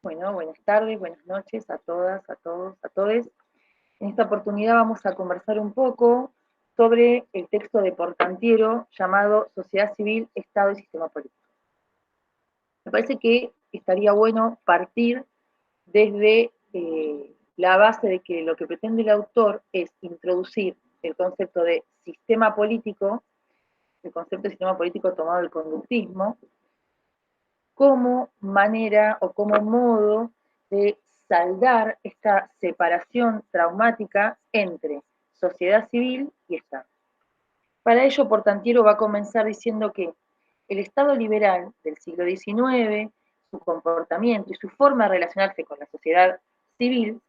Bueno, buenas tardes, buenas noches a todas, a todos, a todes. En esta oportunidad vamos a conversar un poco sobre el texto de Portantiero llamado Sociedad Civil, Estado y Sistema Político. Me parece que estaría bueno partir desde la base de que lo que pretende el autor es introducir el concepto de sistema político, el concepto de sistema político tomado del conductismo, como manera o como modo de saldar esta separación traumática entre sociedad civil y Estado. Para ello, Portantiero va a comenzar diciendo que el Estado liberal del siglo XIX, su comportamiento y su forma de relacionarse con la sociedad civil,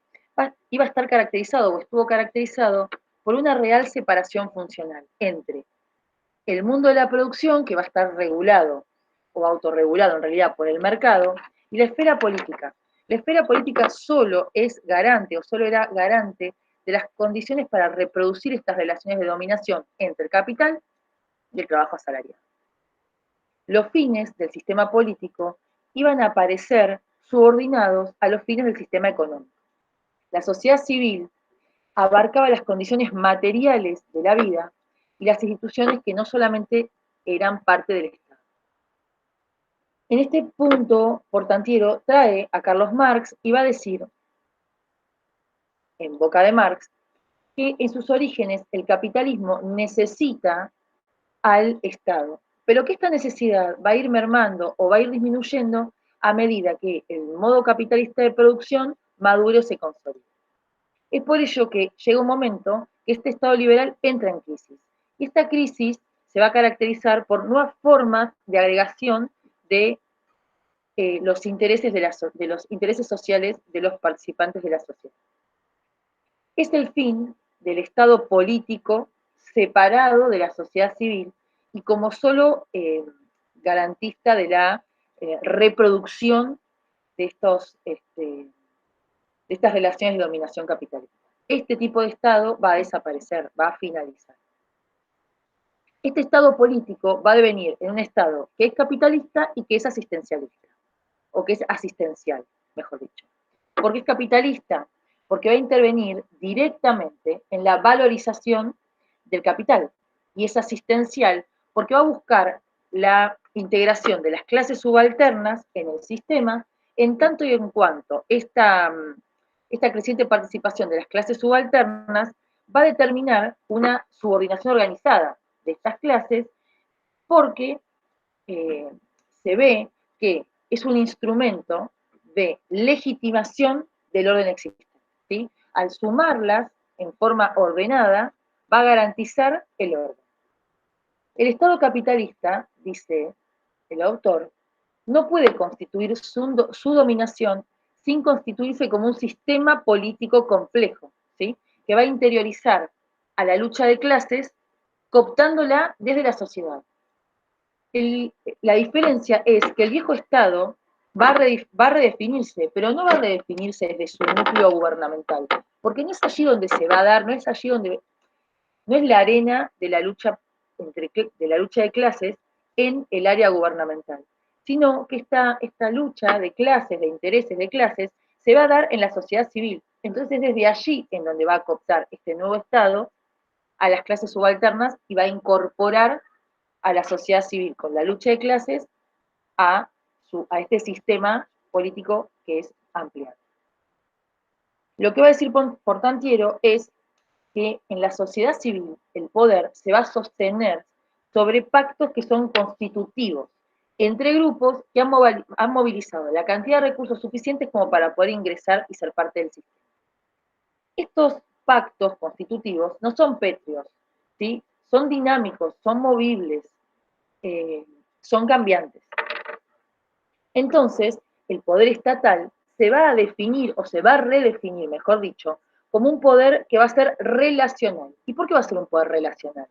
iba a estar caracterizado o estuvo caracterizado por una real separación funcional entre el mundo de la producción, que va a estar regulado o autorregulado en realidad por el mercado, y la esfera política. La esfera política solo es garante o solo era garante de las condiciones para reproducir estas relaciones de dominación entre el capital y el trabajo asalariado. Los fines del sistema político iban a aparecer subordinados a los fines del sistema económico. La sociedad civil abarcaba las condiciones materiales de la vida y las instituciones que no solamente eran parte del Estado. En este punto, Portantiero trae a Carlos Marx y va a decir, en boca de Marx, que en sus orígenes el capitalismo necesita al Estado, pero que esta necesidad va a ir mermando o va a ir disminuyendo a medida que el modo capitalista de producción madure o se consolide. Es por ello que llega un momento que este Estado liberal entra en crisis. Y esta crisis se va a caracterizar por nuevas formas de agregación de los intereses de los intereses sociales de los participantes de la sociedad. Es el fin del Estado político separado de la sociedad civil y como solo garantista de la reproducción de, de estas relaciones de dominación capitalista. Este tipo de Estado va a desaparecer, va a finalizar. Este Estado político va a devenir en un Estado que es capitalista y que es asistencialista, o que es asistencial, mejor dicho. ¿Por qué es capitalista? Porque va a intervenir directamente en la valorización del capital, y es asistencial porque va a buscar la integración de las clases subalternas en el sistema, en tanto y en cuanto esta creciente participación de las clases subalternas va a determinar una subordinación organizada de estas clases, porque eh, se ve que es un instrumento de legitimación del orden existente. ¿Sí? Al sumarlas en forma ordenada, va a garantizar el orden. El Estado capitalista, dice el autor, no puede constituir su dominación sin constituirse como un sistema político complejo, ¿sí? Que va a interiorizar a la lucha de clases, cooptándola desde la sociedad. La diferencia es que el viejo Estado va a redefinirse, pero no va a redefinirse desde su núcleo gubernamental, porque no es allí donde se va a dar, no es allí donde, no es la arena de la lucha, de la lucha de clases en el área gubernamental, sino que esta lucha de clases, de intereses de clases, se va a dar en la sociedad civil. Entonces, desde allí en donde va a cooptar este nuevo Estado a las clases subalternas y va a incorporar a la sociedad civil con la lucha de clases a este sistema político que es ampliado. Lo que va a decir Portantiero es que en la sociedad civil el poder se va a sostener sobre pactos que son constitutivos entre grupos que han movilizado la cantidad de recursos suficientes como para poder ingresar y ser parte del sistema. Estos pactos constitutivos no son pétreos, ¿sí? Son dinámicos, son movibles, son cambiantes. Entonces, el poder estatal se va a definir, o se va a redefinir, mejor dicho, como un poder que va a ser relacional. ¿Y por qué va a ser un poder relacional?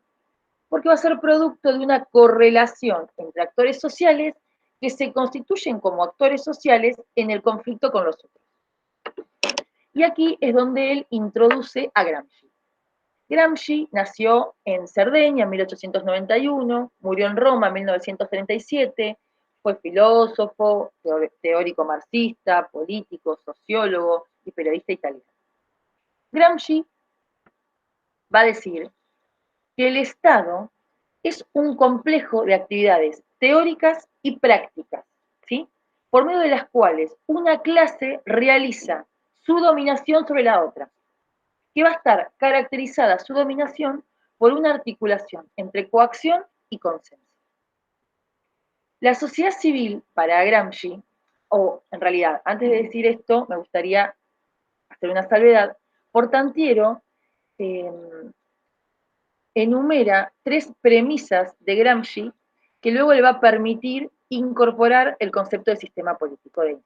Porque va a ser producto de una correlación entre actores sociales que se constituyen como actores sociales en el conflicto con los otros. Y aquí es donde él introduce a Gramsci. Gramsci nació en Cerdeña en 1891, murió en Roma en 1937, Fue filósofo, teórico marxista, político, sociólogo y periodista italiano. Gramsci va a decir que el Estado es un complejo de actividades teóricas y prácticas, ¿sí? Por medio de las cuales una clase realiza su dominación sobre la otra, que va a estar caracterizada su dominación por una articulación entre coacción y consenso. La sociedad civil para Gramsci, o en realidad, antes de decir esto, me gustaría hacer una salvedad. Portantiero enumera 3 premisas de Gramsci que luego le va a permitir incorporar el concepto de sistema político de él.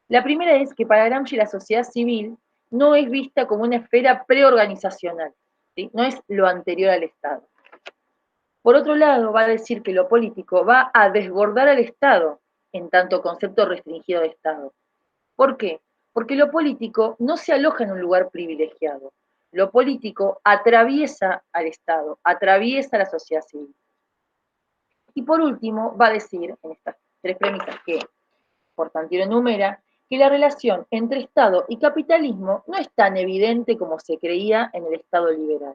La primera es que para Gramsci la sociedad civil no es vista como una esfera preorganizacional, ¿sí? No es lo anterior al Estado. Por otro lado, va a decir que lo político va a desbordar al Estado en tanto concepto restringido de Estado. ¿Por qué? Porque lo político no se aloja en un lugar privilegiado. Lo político atraviesa al Estado, atraviesa la sociedad civil. Y por último, va a decir, en estas 3 premisas que Portantiero enumera, que la relación entre Estado y capitalismo no es tan evidente como se creía en el Estado liberal,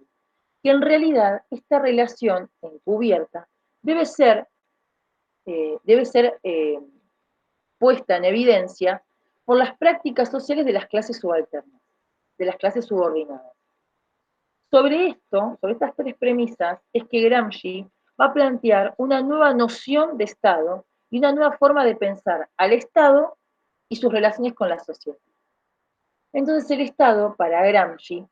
que en realidad esta relación encubierta debe ser, puesta en evidencia por las prácticas sociales de las clases subalternas, de las clases subordinadas. Sobre esto, sobre estas 3 premisas, es que Gramsci va a plantear una nueva noción de Estado y una nueva forma de pensar al Estado y sus relaciones con la sociedad. Entonces el Estado, para Gramsci,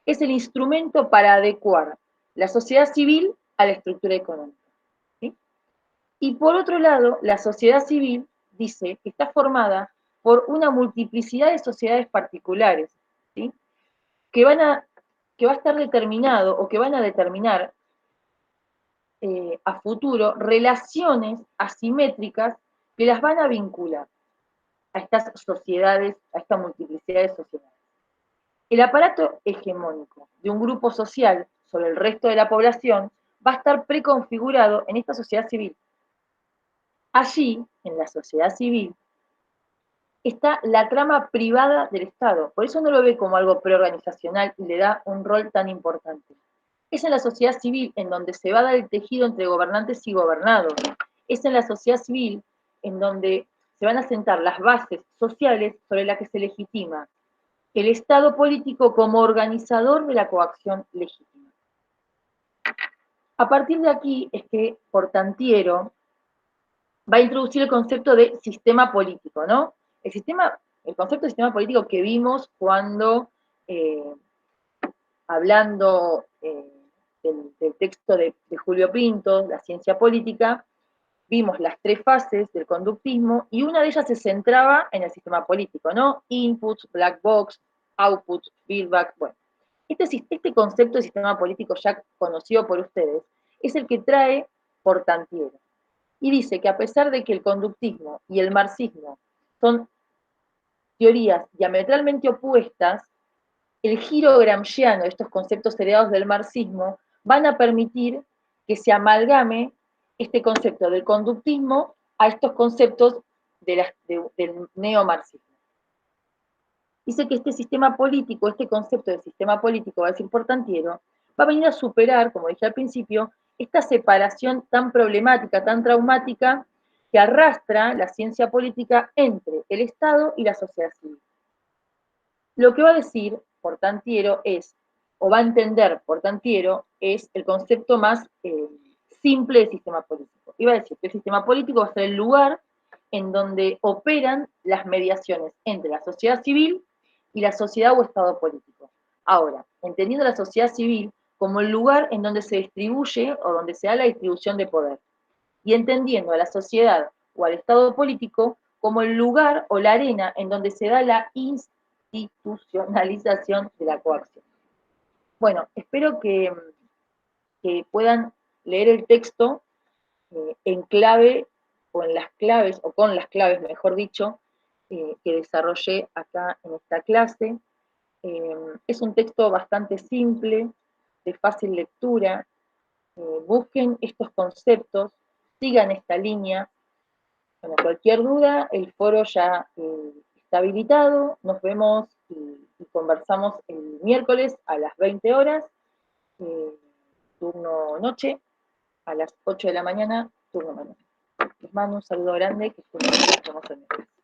es el instrumento para adecuar la sociedad civil a la estructura económica, ¿sí? Y por otro lado, la sociedad civil, dice, que está formada por una multiplicidad de sociedades particulares, ¿sí? que, que va a estar determinado o que van a determinar a futuro relaciones asimétricas que las van a vincular a estas sociedades, a esta multiplicidad de sociedades. El aparato hegemónico de un grupo social sobre el resto de la población va a estar preconfigurado en esta sociedad civil. Allí, en la sociedad civil, está la trama privada del Estado. Por eso no lo ve como algo preorganizacional y le da un rol tan importante. Es en la sociedad civil en donde se va a dar el tejido entre gobernantes y gobernados. Es en la sociedad civil en donde se van a sentar las bases sociales sobre las que se legitima el Estado político como organizador de la coacción legítima. A partir de aquí es que Portantiero va a introducir el concepto de sistema político, ¿no? El concepto de sistema político que vimos cuando, hablando del texto de Julio Pinto, La ciencia política, vimos las 3 fases del conductismo y una de ellas se centraba en el sistema político, ¿no? Inputs, black box, outputs, feedback, bueno. Este concepto de sistema político ya conocido por ustedes es el que trae Portantiero. Y dice que a pesar de que el conductismo y el marxismo son teorías diametralmente opuestas, el giro gramsciano de estos conceptos heredados del marxismo van a permitir que se amalgame este concepto del conductismo a estos conceptos del neomarxismo. Dice que este sistema político, este concepto de sistema político, va a decir Portantiero, va a venir a superar, como dije al principio, esta separación tan problemática, tan traumática, que arrastra la ciencia política entre el Estado y la sociedad civil. Lo que va a decir Portantiero es, o va a entender Portantiero, es el concepto más simple de sistema político. Iba a decir que el sistema político va a ser el lugar en donde operan las mediaciones entre la sociedad civil y la sociedad o Estado político. Ahora, entendiendo la sociedad civil como el lugar en donde se distribuye o donde se da la distribución de poder, y entendiendo a la sociedad o al Estado político como el lugar o la arena en donde se da la institucionalización de la coacción. Bueno, espero que puedan leer el texto en clave, o en las claves, o con las claves, mejor dicho, que desarrollé acá en esta clase. Es un texto bastante simple, de fácil lectura. Busquen estos conceptos, sigan esta línea, Bueno, cualquier duda, el foro ya está habilitado, nos vemos y conversamos el miércoles a las 20 horas, turno noche, a las 8 de la mañana, turno mañana. Les mando un saludo grande, que es un nos vemos el miércoles.